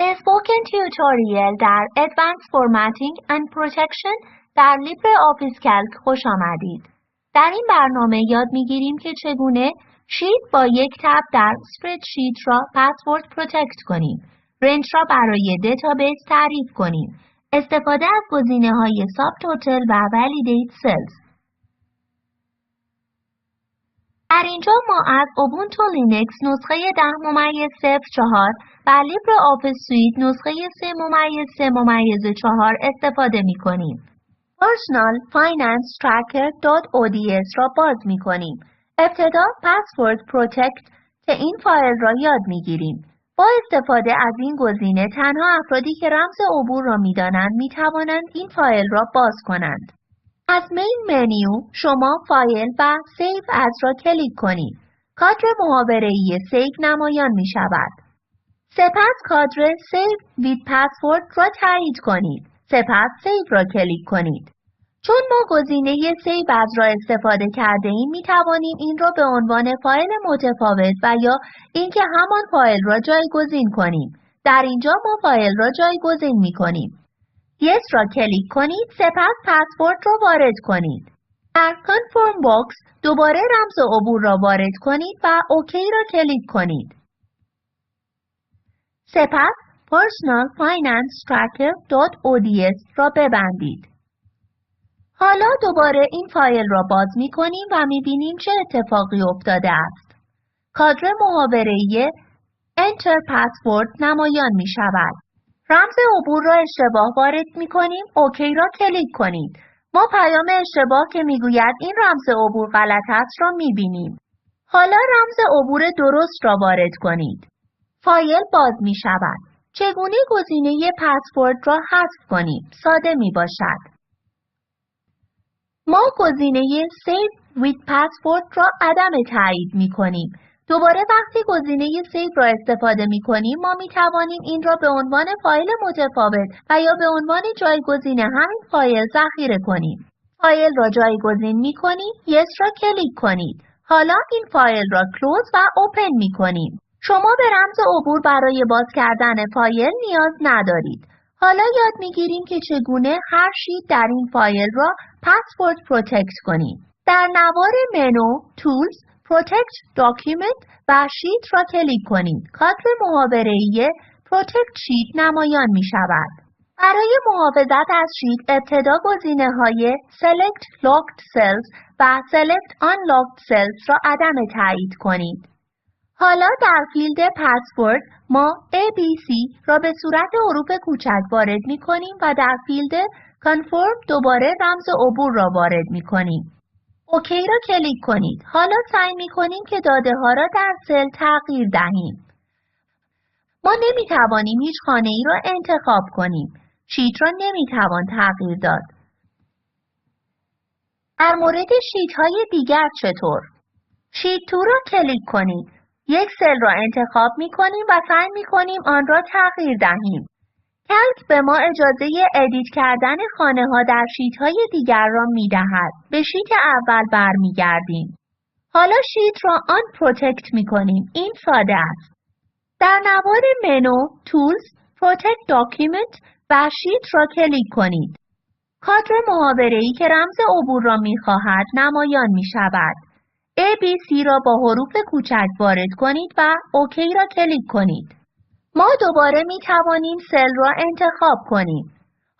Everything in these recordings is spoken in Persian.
اسپوکن تیوتوریال در Advanced Formatting and Protection در لیبره‌آفیس کلک خوش آمدید. در این برنامه یاد می‌گیریم که چگونه شیت با یک تب در اسپردشیت را پسورد پروتکت کنیم، رنج را برای دیتابیس تعریف کنیم، استفاده از گزینه‌های ساب توتال و ولیدیت سلز. در اینجا ما از اوبونتو لینکس نسخه 10/04 و لیبره‌آفیس سویت نسخه 3/3/4 استفاده می کنیم. Personal Finance Tracker.ods را باز می کنیم. ابتدا پسورد پروتکت که این فایل را یاد می گیریم. با استفاده از این گزینه تنها افرادی که رمز عبور را می دانند می توانند این فایل را باز کنند. از مین منیو شما فایل و سیو از را کلیک کنید. کادر محاوره‌ای سیو نمایان می شود. سپس کادر سیو ویت پسورد را تایید کنید. سپس سیو را کلیک کنید. چون ما گزینه سیو از را استفاده کرده ایم می توانیم این را به عنوان فایل متفاوت و یا اینکه همان فایل را جایگزین کنیم. در اینجا ما فایل را جایگزین می کنیم. یس را کلیک کنید، سپس پسورد را وارد کنید. در کانفرم باکس دوباره رمز عبور را وارد کنید و اوکی را کلیک کنید. سپس Personal Finance Tracker.ods را ببندید. حالا دوباره این فایل را باز می کنیم و می بینیم چه اتفاقی افتاده است. کادر محاوره‌ای Enter Password نمایان می شود. رمز عبور را اشتباه وارد می کنیم، اوکی را کلیک کنید. ما پیام اشتباه که می گوید این رمز عبور غلط است را می بینیم. حالا رمز عبور درست را وارد کنید. فایل باز می شود. چگونه گزینه پسورد را حذف کنیم؟ ساده می باشد. ما گزینه Save with Password را عدم تایید می کنیم. دوباره وقتی گزینه سیو را استفاده می کنیم ما می توانیم این را به عنوان فایل متفاوت و یا به عنوان جایگزین همین فایل ذخیره کنیم. فایل را جایگزین می کنیم، یس را کلیک کنید. حالا این فایل را کلوز و اوپن می کنیم. شما به رمز عبور برای باز کردن فایل نیاز ندارید. حالا یاد می گیریم که چگونه هر شیت در این فایل را پسورد پروتکت کنیم. در نوار منو، تولز، Protect Document و شیت را کلیک کنید. کادر محاوره‌ای Protect Sheet نمایان می شود. برای محافظت از شیت ابتدا گزینه‌های Select Locked Cells و Select Unlocked Cells را عدم تایید کنید. حالا در فیلد پسورد ما ABC را به صورت حروف کوچک وارد می کنیم و در فیلد Confirm دوباره رمز عبور را وارد می کنیم. اوکی را کلیک کنید. حالا سعی می کنیم که داده ها را در سل تغییر دهیم. ما نمی توانیم هیچ خانه ای را انتخاب کنیم. شیت را نمی توان تغییر داد. در مورد شیت های دیگر چطور؟ شیت 2 را کلیک کنید. یک سل را انتخاب می کنیم و سعی می کنیم آن را تغییر دهیم. کلک به ما اجازه ادیت کردن خانه ها در شیت های دیگر را می دهد. به شیت اول برمیگردیم. حالا شیت را آن پروتکت می کنیم. این ساده است. در نوار منو، تولز، پروتکت داکیومنت و شیت را کلیک کنید. کادر محاوره‌ای که رمز عبور را می خواهد نمایان می شود. ABC را با حروف کوچک وارد کنید و اوکی را کلیک کنید. ما دوباره می توانیم سل را انتخاب کنیم.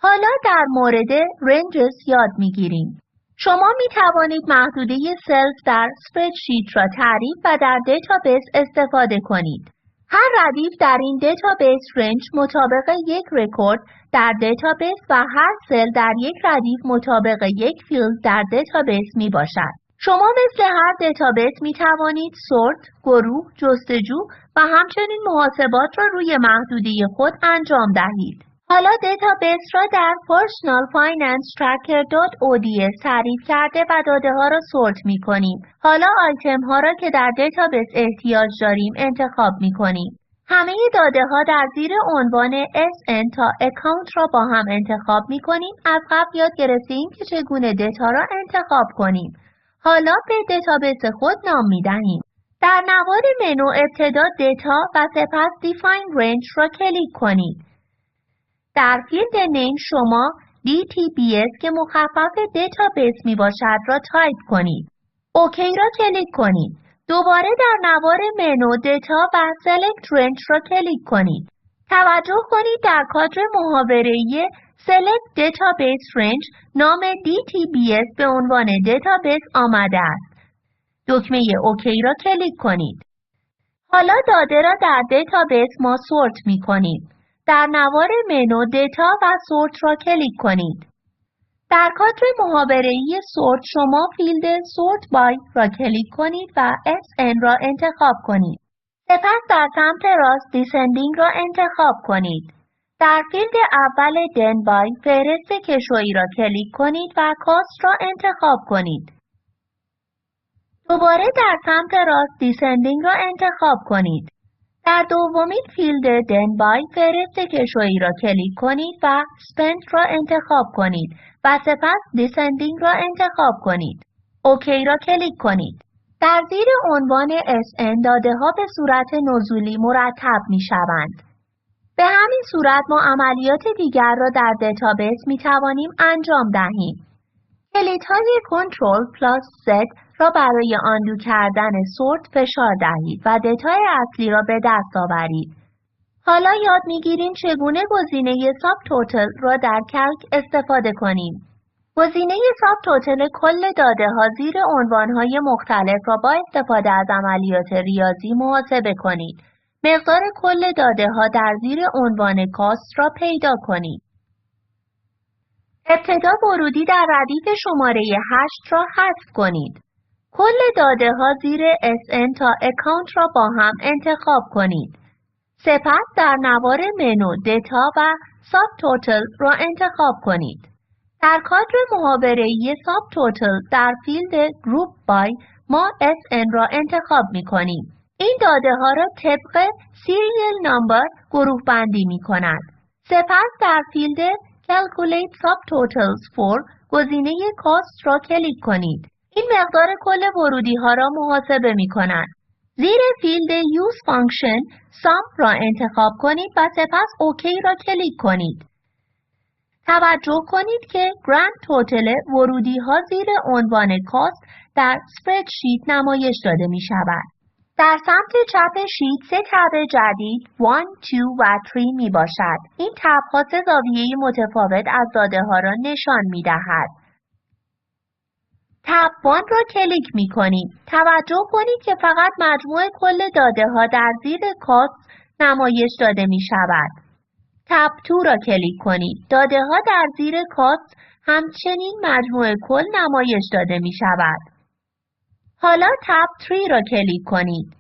حالا در مورد رنجز یاد می گیریم. شما می توانید محدوده سلز در اسپردشیت را تعریف و در دیتابیس استفاده کنید. هر ردیف در این دیتابیس رنج مطابق یک رکورد در دیتابیس و هر سل در یک ردیف مطابق یک فیلد در دیتابیس می باشد. شما مثل هر دیتابیس می توانید سورت، گروه، جستجو و همچنین محاسبات را روی محدوده خود انجام دهید. حالا دیتابیس را در Personal Finance Tracker.ods تعریف کرده و داده ها را سورت می کنیم. حالا آیتم ها را که در دیتابیس احتیاج داریم انتخاب می کنیم. همه داده ها در زیر عنوان SN تا اکانت را با هم انتخاب می کنیم. از قبل یاد گرفتیم که چگونه دیتا را انتخاب کنیم. حالا به دیتابیس خود نام می دهیم. در نوار منو ابتدا دیتا و سپس Define Range را کلیک کنید. در فیلد نیم شما DTBS که مخفف دیتابیس می باشد را تایپ کنید. اوکی را کلیک کنید. دوباره در نوار منو دیتا و Select Range را کلیک کنید. توجه کنید در کادر محاوره‌ای Select Database Range نام DTBS به عنوان دیتابیس آمده است. دکمه اوکی را کلیک کنید. حالا داده را در دیتابیس ما سورت می کنیم. در نوار منو دیتا و سورت را کلیک کنید. در کادر محاوره‌ای سورت شما فیلد سورت بای را کلیک کنید و SN را انتخاب کنید. سپس در سمت راست دیسندینگ را انتخاب کنید. در فیلد اول دن بای فهرست کشویی را کلیک کنید و کاست را انتخاب کنید. دوباره در سمت راست دیسندینگ را انتخاب کنید. در دومین فیلد دن بای فهرست کشویی را کلیک کنید و spent را انتخاب کنید و سپس دیسندینگ را انتخاب کنید. اوکی را کلیک کنید. در زیر عنوان SN داده ها به صورت نزولی مرتب می شوند. به همین صورت ما عملیات دیگر را در دیتابیس می توانیم انجام دهیم. کلیدهای Ctrl+Z را برای آندو کردن سورت فشار دهید و دیتای اصلی را به دست آورید. حالا یاد می‌گیریم چگونه گزینه ساب توتال را در کلک استفاده کنیم. گزینه ساب توتال کل داده ها زیر عنوانهای مختلف را با استفاده از عملیات ریاضی محاسبه کنید. مقدار کل داده ها در زیر عنوان کاست را پیدا کنید. ابتدا ورودی در ردیف شماره 8 را حذف کنید. کل داده ها زیر SN تا اکانت را با هم انتخاب کنید. سپس در نوار منو دیتا و ساب توتال را انتخاب کنید. در کادر محاوره‌ای ساب توتال در فیلد گروپ بای ما SN را انتخاب می کنیم. این داده ها را طبق سیریل نمبر گروه بندی می کند. سپس در فیلد Calculate Subtotals for گزینه کاست را کلیک کنید. این مقدار کل ورودی ها را محاسبه می کند. زیر فیلد Use Function Sum را انتخاب کنید و سپس اوکی را کلیک کنید. توجه کنید که Grand Total ورودی ها زیر عنوان کاست در سپردشیت نمایش داده می شود. در سمت چپ شیت 3 تب جدید 1، 2 و 3 می باشد. این تب ها 3 زاویه متفاوت از داده ها را نشان می دهد. تب 1 را کلیک می کنیم. توجه کنید که فقط مجموع کل داده ها در زیر کاست نمایش داده می شود. تب 2 را کلیک کنید. داده ها در زیر کاست همچنین مجموع کل نمایش داده می شود. حالا تب 3 را کلیک کنید.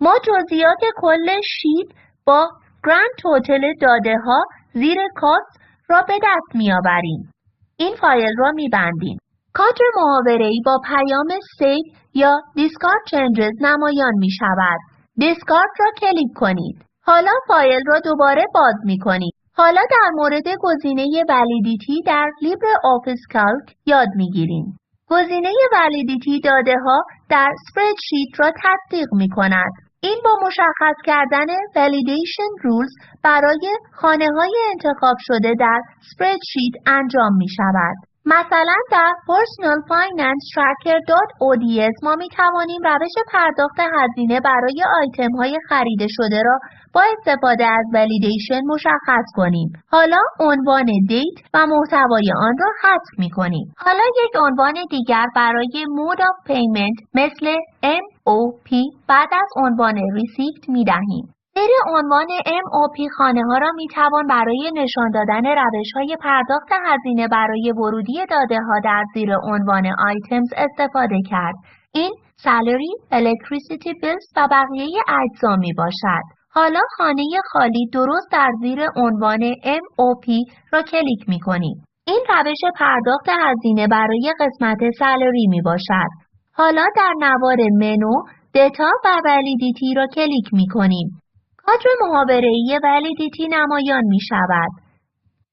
ما جزئیات کل شیت با گرند توتال داده ها زیر کاست را به دست می آوریم. این فایل را می بندیم. کادر محاوره‌ای با پیام سیو یا دیسکارد چنجز نمایان می شود. دیسکارد را کلیک کنید. حالا فایل را دوباره باز می کنید. حالا در مورد گزینه ولیدیتی در LibreOffice-Calc یاد می گیریم. گزینه ولیدیتی داده ها در سپردشیت را تصدیق می کند. این با مشخص کردن Validation Rules برای خانه های انتخاب شده در سپردشیت انجام می شود. مثلا در personalfinancetracker.ods ما می توانیم روش پرداخت هزینه برای آیتم های خریده شده را با استفاده از ولیدیشن مشخص کنیم. حالا عنوان دیت و محتوای آن را حذف می کنیم. حالا یک عنوان دیگر برای Mode of Payment مثل MOP بعد از عنوان Received می دهیم. زیر عنوان MOP خانه ها را می توان برای نشان دادن روش های پرداخت هزینه برای ورودی داده ها در زیر عنوان آیتمز استفاده کرد. این Salary, Electricity Bills و بقیه اجزا می باشد. حالا خانه خالی درست در زیر عنوان MOP را کلیک می کنیم. این روش پرداخت هزینه برای قسمت Salary می باشد. حالا در نوار منو دیتا و ولیدیتی را کلیک می کنیم. کادر محاوره‌ای ولیدیتی نمایان می شود.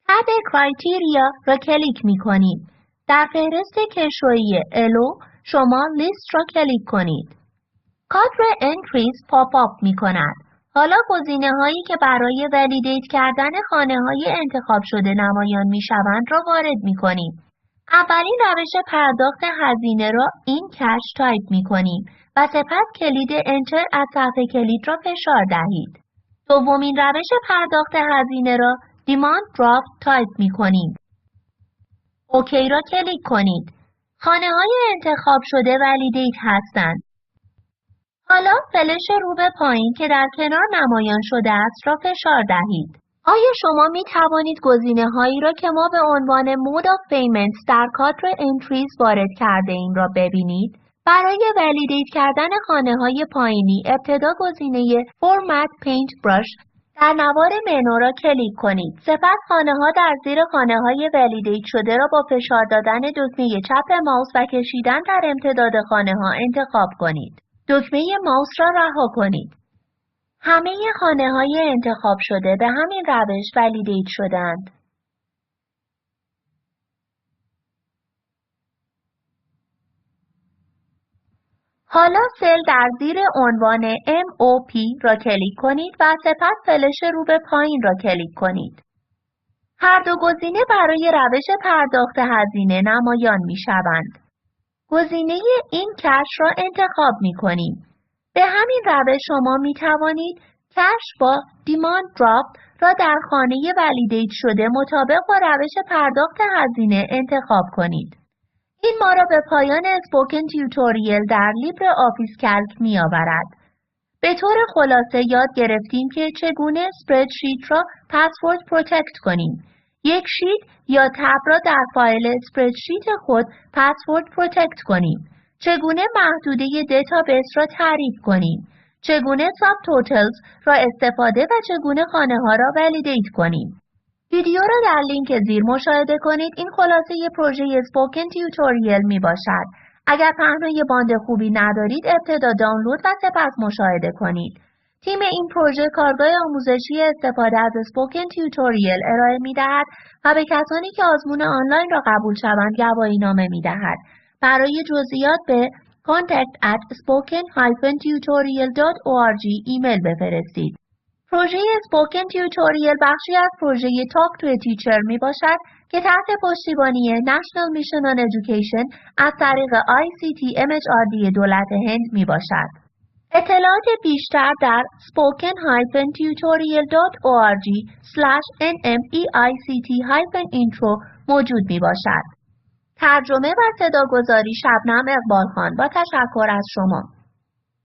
تب کرایتریا را کلیک می کنیم. در فهرست کشویی الو شما لیست را کلیک کنید. کادر entries پاپ آپ می کند. حالا گزینه هایی که برای ولیدیت کردن خانه های انتخاب شده نمایان می شوند را وارد می کنیم. اولین روش پرداخت هزینه را این کش تایپ می کنیم و سپس کلید انتر از صفحه کلید را فشار دهید. دومین روش پرداخت هزینه را دیماند درافت تایپ می کنیم. اوکی را کلیک کنید. خانه های انتخاب شده ولیدیت هستند. حالا فلش رو به پایین که در کنار نمایان شده است را فشار دهید. آیا شما می توانید گزینه هایی را که ما به عنوان مود آف پیمنت در کادر انتریز وارد کرده ایم را ببینید؟ برای ولیدیت کردن خانه های پایینی ابتدا گزینه فرمت پینت براش در نوار منو را کلیک کنید. سپس خانه ها در زیر خانه های ولیدیت شده را با فشار دادن دکمه چپ ماوس و کشیدن در امتداد خانه ها انتخاب کنید. دکمه ماوس را رها کنید. همه خانه های انتخاب شده به همین روش ولیدیت شدند. حالا سل در زیر عنوان MOP را کلیک کنید و سپس فلش رو به پایین را کلیک کنید. هر دو گزینه برای روش پرداخت هزینه نمایان می شوند. گزینه این کش را انتخاب می کنیم. به همین روش شما می توانید کش با دیماند درافت را در خانه ولیدیت شده مطابق با روش پرداخت هزینه انتخاب کنید. این ما را به پایان اسپوکن تیوتوریال در لیبر آفیس کلک می آورد. به طور خلاصه یاد گرفتیم که چگونه اسپردشیت را پسورد پروتکت کنیم. یک شیت یا تب را در فایل اسپردشیت خود پسورد پروتکت کنیم. چگونه محدوده دیتابیس را تعریف کنیم. چگونه ساب توتلز را استفاده و چگونه خانه ها را ولیدیت کنیم. ویدیو را در لینک زیر مشاهده کنید. این خلاصه پروژه اسپوکن تیوتوریال می باشد. اگر پهنای باند خوبی ندارید ابتدا دانلود و سپس مشاهده کنید. تیم این پروژه کارگاه آموزشی استفاده از اسپوکن تیوتوریال ارائه می دهد و به کسانی که آزمون آنلاین را قبول شوند گواهی نامه می دهد. برای جزئیات به contact@spoken-tutorial.org ایمیل بفرستید. پروژه اسپوکن تیوتوریال بخشی از پروژه تاک تو تیچر می باشد که تحت پشتیبانی نشنال میشن آن ادویکیشن از طریق ICT MHRD دولت هند می باشد. اطلاعات بیشتر در spoken-tutorial.org/nmeict-intro موجود می باشد. ترجمه و صداگذاری شبنم اقبال خان. با تشکر از شما.